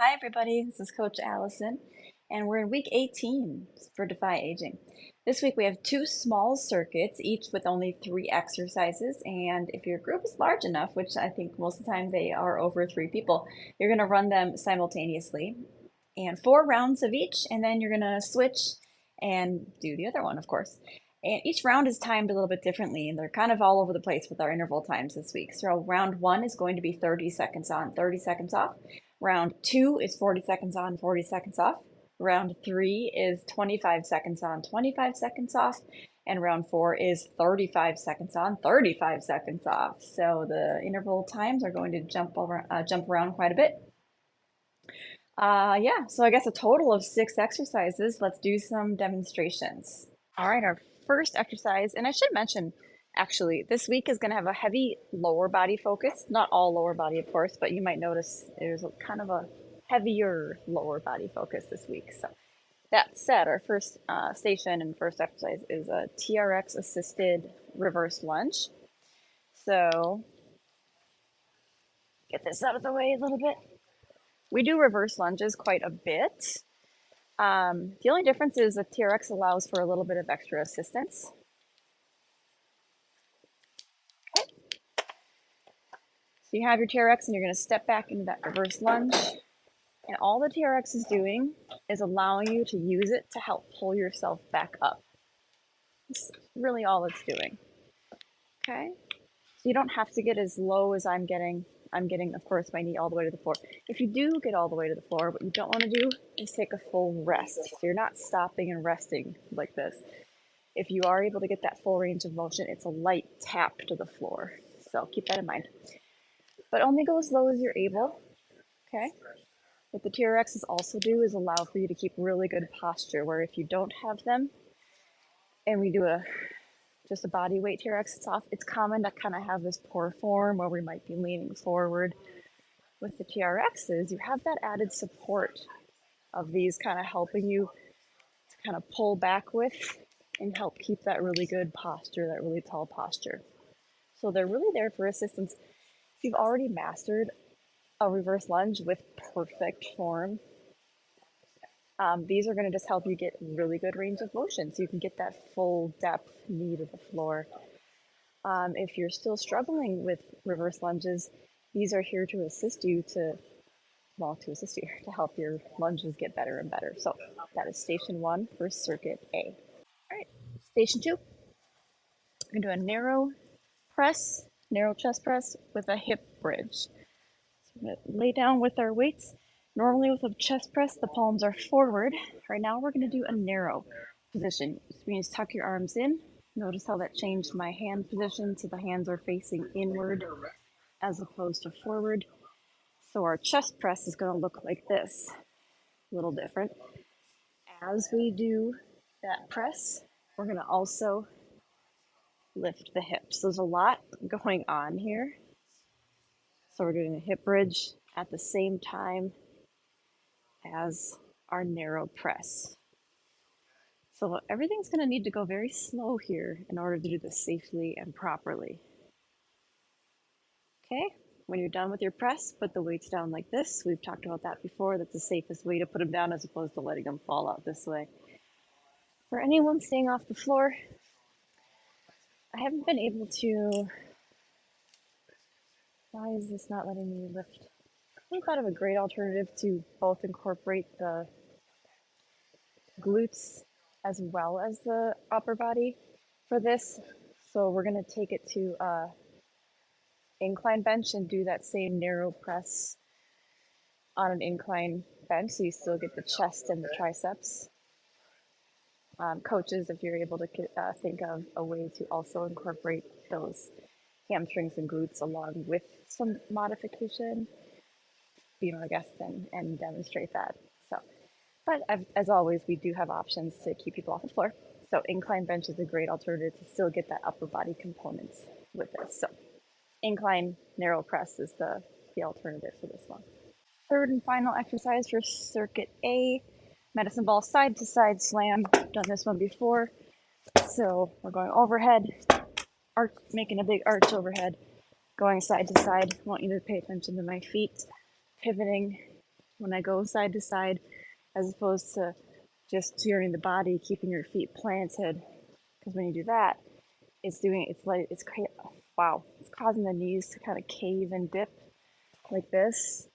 Hi everybody, this is Coach Allison, and we're in week 18 for Defy Aging. This week we have two small circuits, each with only 3 exercises, and if your group is large enough, which I think most of the time they are over 3 people, you're going to run them simultaneously, and 4 rounds of each, and then you're going to switch and do the other one, of course. And each round is timed a little bit differently, and they're kind of all over the place with our interval times this week. So round 1 is going to be 30 seconds on, 30 seconds off. Round 2 is 40 seconds on, 40 seconds off. Round 3 is 25 seconds on, 25 seconds off. And round 4 is 35 seconds on, 35 seconds off. So the interval times are going to jump around quite a bit. Yeah, so I guess a total of 6 exercises. Let's do some demonstrations. All right, our first exercise, and I should mention, actually, this week is going to have a heavy lower body focus. Not all lower body, of course, but you might notice there's kind of a heavier lower body focus this week. So that said, our first station and first exercise is a TRX assisted reverse lunge. So get this out of the way a little bit. We do reverse lunges quite a bit. The only difference is the TRX allows for a little bit of extra assistance. Okay. So you have your TRX and you're going to step back into that reverse lunge. And all the TRX is doing is allowing you to use it to help pull yourself back up. That's really all it's doing. Okay. So you don't have to get as low as I'm getting. I'm getting, of course, my knee all the way to the floor. If you do get all the way to the floor, what you don't want to do is take a full rest. So you're not stopping and resting like this. If you are able to get that full range of motion, it's a light tap to the floor. So keep that in mind. But only go as low as you're able. Okay. What the TRXs also do is allow for you to keep really good posture, where if you don't have them, and we do just a body weight TRX, it's common to kind of have this poor form where we might be leaning forward. With the TRXs, you have that added support of these kind of helping you to kind of pull back with and help keep that really good posture, that really tall posture. So they're really there for assistance. If you've already mastered a reverse lunge with perfect form, these are going to just help you get really good range of motion so you can get that full depth knee to the floor. If you're still struggling with reverse lunges, these are here to assist you to help your lunges get better and better. So that is station 1 for circuit A. All right, station 2, we're going to do a narrow chest press with a hip bridge. So we're going to lay down with our weights. Normally with a chest press, the palms are forward. Right now we're going to do a narrow position. This means tuck your arms in. Notice how that changed my hand position, so the hands are facing inward as opposed to forward. So our chest press is going to look like this, a little different. As we do that press, we're going to also lift the hips. There's a lot going on here. So we're doing a hip bridge at the same time as our narrow press. So everything's going to need to go very slow here in order to do this safely and properly. Okay, when you're done with your press, put the weights down like this. We've talked about that before. That's the safest way to put them down as opposed to letting them fall out this way. For anyone staying off the floor, I haven't been able to... Why is this not letting me lift? I thought of a great alternative to both incorporate the glutes as well as the upper body for this. So we're going to take it to incline bench and do that same narrow press on an incline bench, so you still get the chest and the triceps. Coaches, if you're able to think of a way to also incorporate those hamstrings and glutes along with some modification, be my guest and demonstrate that. So, but as always, we do have options to keep people off the floor. So incline bench is a great alternative to still get that upper body components with this. So incline narrow press is the alternative for this one. Third and final exercise for circuit A, medicine ball side to side slam. Done this one before. So we're going overhead, arch, making a big arch overhead, going side to side. I want you to pay attention to my feet, pivoting when I go side to side, as opposed to just steering the body, keeping your feet planted. Because when you do that, wow, it's causing the knees to kind of cave and dip like this.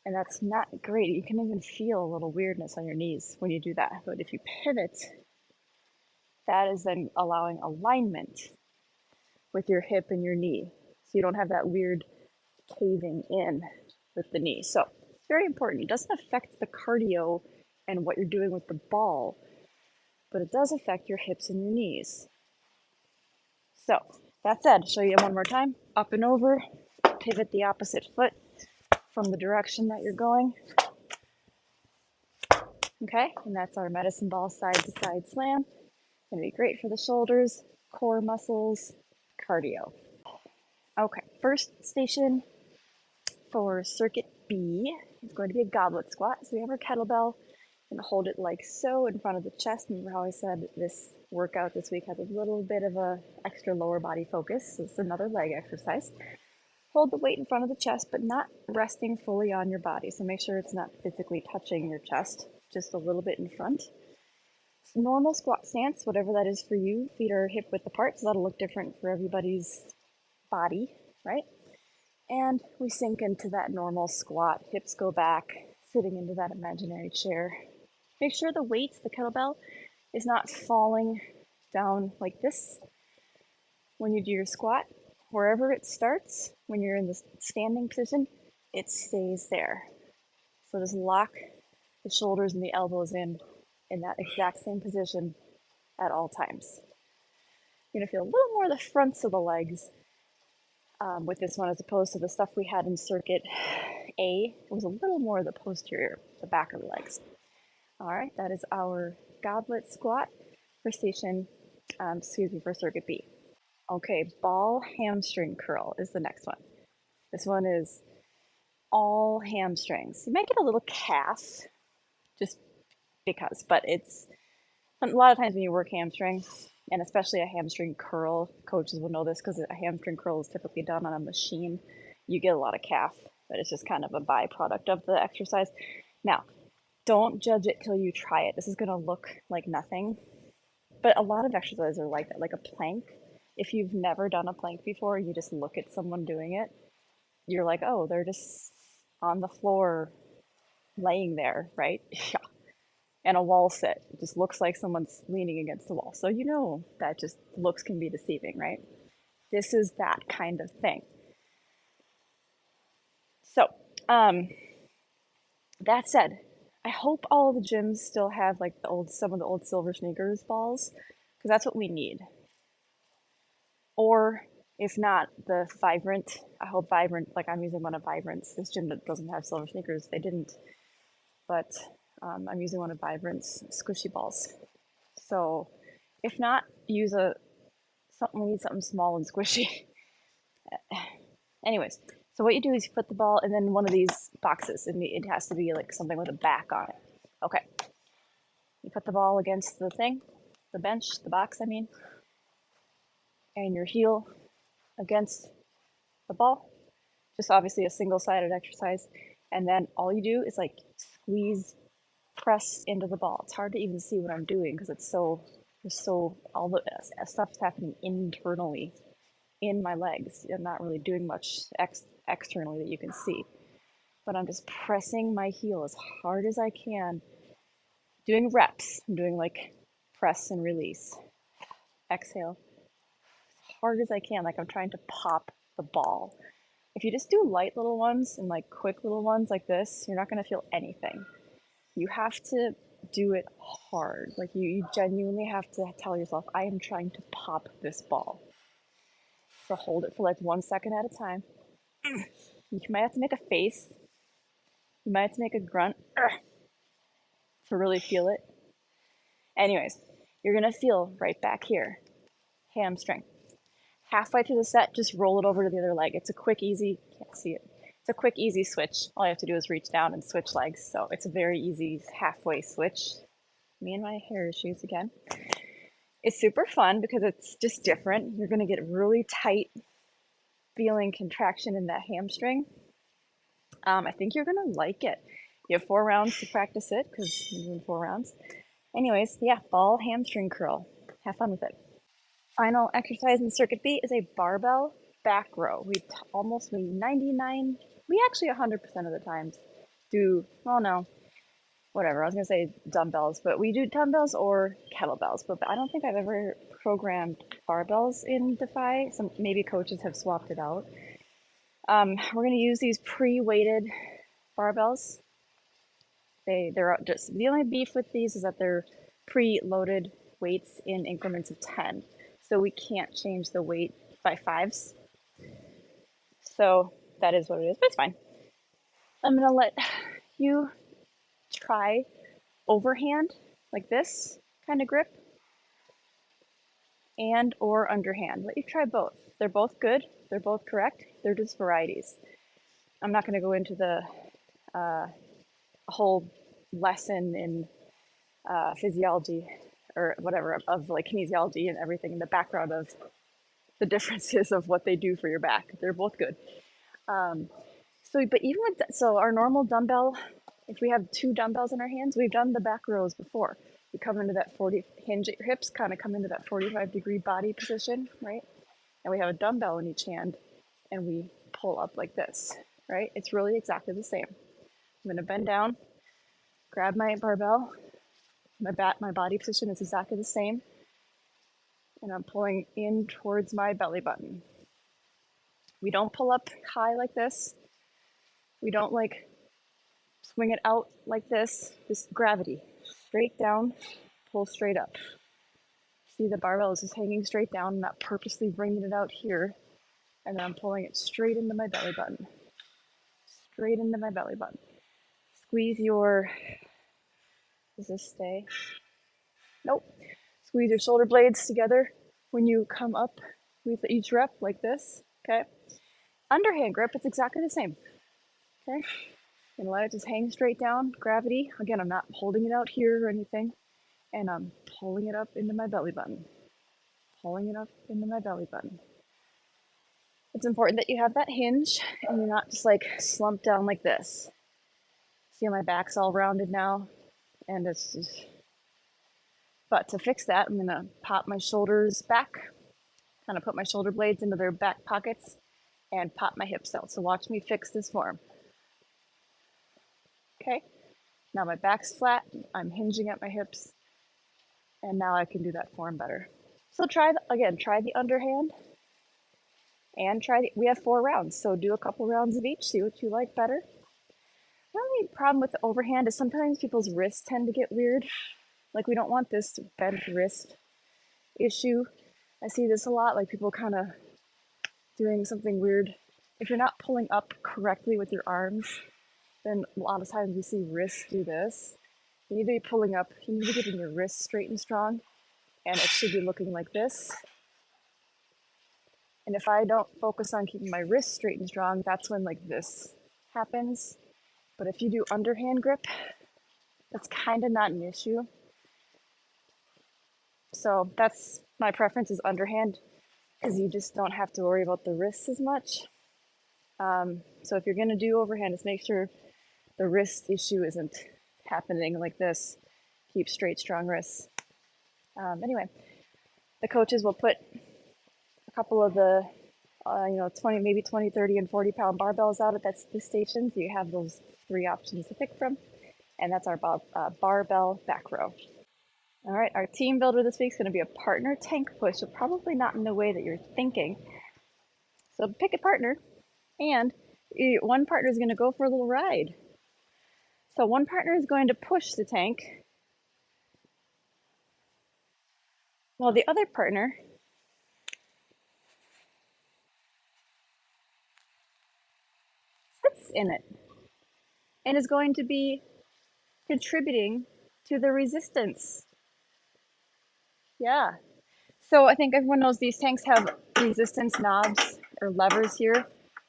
And that's not great. You can even feel a little weirdness on your knees when you do that. But if you pivot, that is then allowing alignment with your hip and your knee. So you don't have that weird caving in with the knee. So it's very important. It doesn't affect the cardio and what you're doing with the ball, but it does affect your hips and your knees. So that said, show you one more time. Up and over, pivot the opposite foot from the direction that you're going. Okay, and that's our medicine ball side to side slam. Gonna be great for the shoulders, core muscles, cardio. Okay, first station for circuit B is going to be a goblet squat. So we have our kettlebell and hold it like so in front of the chest. Remember how I said this workout this week has a little bit of a extra lower body focus. So it's another leg exercise. Hold the weight in front of the chest, but not resting fully on your body. So make sure it's not physically touching your chest, just a little bit in front. Normal squat stance, whatever that is for you. Feet are hip width apart, so that'll look different for everybody's body, right? And we sink into that normal squat. Hips go back, sitting into that imaginary chair. Make sure the weight, the kettlebell, is not falling down like this when you do your squat. Wherever it starts, when you're in the standing position, it stays there. So just lock the shoulders and the elbows in that exact same position at all times. You're gonna feel a little more the fronts of the legs with this one as opposed to the stuff we had in circuit A. It was a little more the posterior, the back of the legs. All right, that is our goblet squat for for circuit B. Okay, ball hamstring curl is the next one. This one is all hamstrings. You might get a little calf just because, but it's a lot of times when you work hamstring, and especially a hamstring curl, coaches will know this because a hamstring curl is typically done on a machine. You get a lot of calf, but it's just kind of a byproduct of the exercise. Now, don't judge it till you try it. This is going to look like nothing, but a lot of exercises are like that, like a plank. If you've never done a plank before, you just look at someone doing it, you're like, oh, they're just on the floor laying there, right? Yeah. And a wall sit. It just looks like someone's leaning against the wall. So you know that just looks can be deceiving, right? This is that kind of thing. So, that said, I hope all of the gyms still have like some of the old Silver Sneakers balls, because that's what we need. Or if not, the Vibrant. I hope Vibrant, like I'm using one of Vibrant's. This gym that doesn't have Silver Sneakers, they didn't. But I'm using one of Vibrant's squishy balls. So if not, use we need something small and squishy. Anyways, so what you do is you put the ball in then one of these boxes, and it has to be like something with a back on it. Okay. You put the ball against the thing, the bench, the box, I mean, and your heel against the ball. Just obviously a single-sided exercise. And then all you do is like squeeze, press into the ball. It's hard to even see what I'm doing because all the stuff's happening internally in my legs. I'm not really doing much externally that you can see. But I'm just pressing my heel as hard as I can, doing reps. I'm doing like press and release. Exhale. As hard as I can, like I'm trying to pop the ball. If you just do light little ones and like quick little ones like this, you're not going to feel anything. You have to do it hard. Like you genuinely have to tell yourself, I am trying to pop this ball. So hold it for like 1 second at a time. You might have to make a face. You might have to make a grunt to really feel it. Anyways, you're going to feel right back here. Hamstring. Halfway through the set, just roll it over to the other leg. It's a quick, easy, can't see it. It's a quick, easy switch. All you have to do is reach down and switch legs. So it's a very easy halfway switch. Me and my hair issues again. It's super fun because it's just different. You're going to get really tight feeling contraction in that hamstring. I think you're going to like it. You have 4 rounds to practice it because you're doing 4 rounds. Anyways, yeah, ball hamstring curl. Have fun with it. Final exercise in Circuit B is a barbell back row. We almost 99, we actually 100% of the times do, well, no, whatever. I was gonna say dumbbells, but we do dumbbells or kettlebells. But I don't think I've ever programmed barbells in Defy. Some maybe coaches have swapped it out. We're gonna use these pre-weighted barbells. They're just, the only beef with these is that they're pre-loaded weights in increments of 10. So we can't change the weight by 5s. So that is what it is, but it's fine. I'm gonna let you try overhand like this kind of grip and or underhand. Let you try both. They're both good. They're both correct. They're just varieties. I'm not gonna go into the whole lesson in physiology or whatever of like kinesiology and everything in the background of the differences of what they do for your back. They're both good. But even with so our normal dumbbell, if we have 2 dumbbells in our hands, we've done the back rows before. We come into that 40 hinge at your hips, kind of come into that 45-degree body position, right? And we have a dumbbell in each hand, and we pull up like this, right? It's really exactly the same. I'm gonna bend down, grab my barbell, my body position is exactly the same, and I'm pulling in towards my belly button. We don't pull up high like this. We don't like swing it out like this. Just gravity, straight down, pull straight up. See, the barbell is just hanging straight down. I'm not purposely bringing it out here, and then I'm pulling it straight into my belly button. Straight into my belly button. Squeeze your, does this stay? Nope. Squeeze your shoulder blades together when you come up with each rep like this, okay? Underhand grip, it's exactly the same, okay? And let it just hang straight down, gravity. Again, I'm not holding it out here or anything, and I'm pulling it up into my belly button. Pulling it up into my belly button. It's important that you have that hinge and you're not just like slumped down like this. See, my back's all rounded now, and it's just, but to fix that, I'm gonna pop my shoulders back, kind of put my shoulder blades into their back pockets, and pop my hips out. So watch me fix this form. Okay, now my back's flat, I'm hinging at my hips, and now I can do that form better. So try the underhand, and we have 4 rounds, so do a couple rounds of each, see what you like better. The only problem with the overhand is sometimes people's wrists tend to get weird. Like, we don't want this bent wrist issue. I see this a lot, like people kind of doing something weird. If you're not pulling up correctly with your arms, then a lot of times we see wrists do this. You need to be pulling up, you need to be getting your wrists straight and strong, and it should be looking like this. And if I don't focus on keeping my wrists straight and strong, that's when like this happens. But if you do underhand grip, that's kind of not an issue. So that's my preference is underhand because you just don't have to worry about the wrists as much. So if you're gonna do overhand, just make sure the wrist issue isn't happening like this. Keep straight, strong wrists. Anyway, the coaches will put a couple of the 20, maybe 20, 30, and 40-pound barbells out at the stations. You have those 3 options to pick from, and that's our barbell back row. All right, our team builder this week is going to be a partner tank push, so probably not in the way that you're thinking. So pick a partner, and one partner is going to go for a little ride. So one partner is going to push the tank, while the other partner sits in it and is going to be contributing to the resistance. Yeah. So I think everyone knows these tanks have resistance knobs or levers here.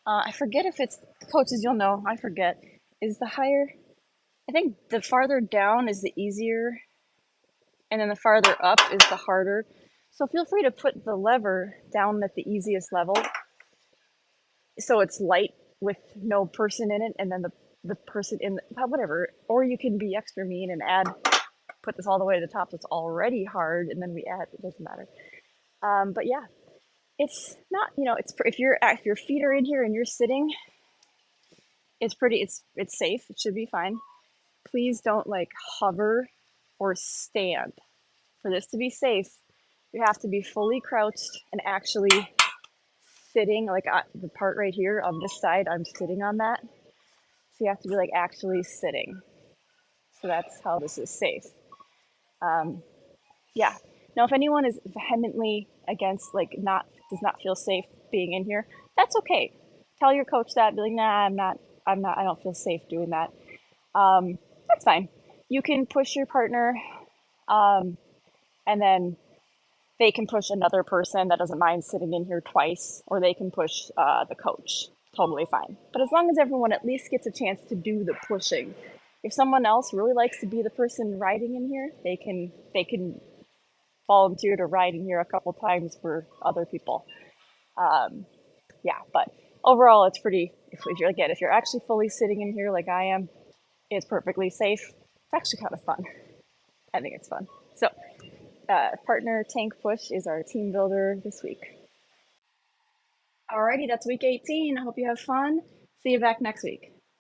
I forget if it's, coaches, you'll know, I forget. Is the higher, I think the farther down is the easier, and then the farther up is the harder. So feel free to put the lever down at the easiest level so it's light with no person in it, and then the person in whatever, or you can be extra mean and put this all the way to the top. So it's already hard, and then we add. It doesn't matter. But yeah, it's not. It's if your feet are in here and you're sitting, it's pretty. It's safe. It should be fine. Please don't like hover or stand. For this to be safe, you have to be fully crouched and actually sitting, like the part right here on this side, I'm sitting on that. So you have to be like actually sitting. So that's how this is safe. Yeah. Now, if anyone is vehemently against, like, does not feel safe being in here, that's okay. Tell your coach that. Be like, nah, I don't feel safe doing that. That's fine. You can push your partner, and then they can push another person that doesn't mind sitting in here twice, or they can push the coach. Totally fine. But as long as everyone at least gets a chance to do the pushing. If someone else really likes to be the person riding in here, they can volunteer to ride in here a couple times for other people. Yeah, but overall, it's pretty. If you're actually fully sitting in here like I am, it's perfectly safe. It's actually kind of fun. I think it's fun. So, partner tank push is our team builder this week. Alrighty, that's week 18. I hope you have fun. See you back next week.